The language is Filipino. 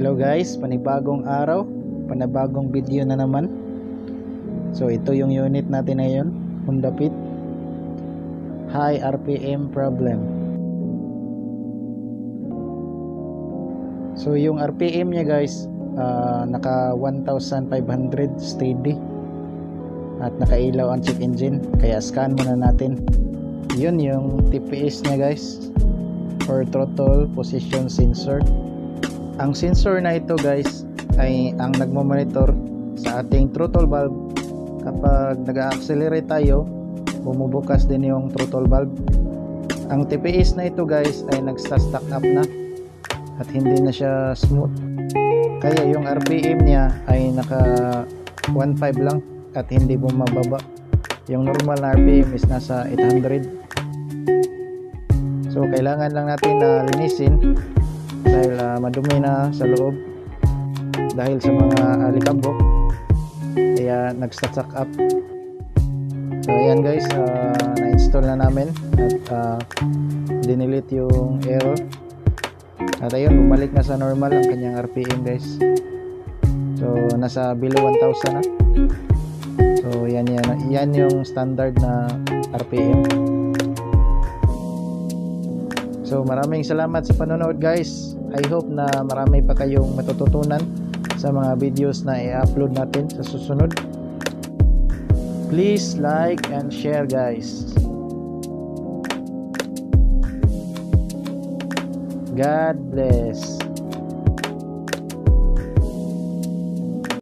Hello guys, panibagong araw, panibagong video na naman. So ito yung unit natin ngayon, Honda Fit high RPM problem. So yung RPM nya guys, naka 1500 steady at nakailaw ang check engine, kaya scan muna natin. Yun yung TPS nya guys, or throttle position sensor. Ang sensor na ito guys ay ang nagmo-monitor sa ating throttle valve. Kapag nag-accelerate tayo, bumubukas din yung throttle valve. Ang TPS na ito guys ay nagsta-stack up na at hindi na siya smooth, kaya yung RPM niya ay naka 1.5 lang at hindi bumababa. Yung normal na RPM is nasa 800. So kailangan lang natin na linisin dahil madumi na sa loob dahil sa mga alikabok, kaya nag-stack up. So ayan guys, na-install na namin at dinelete yung error at ayun, bumalik na sa normal ang kanyang RPM guys. So nasa below 1000 na. So yan yung standard na RPM. So maraming salamat sa panonood guys. I hope na marami pa kayong matututunan sa mga videos na i-upload natin sa susunod. Please like and share guys. God bless.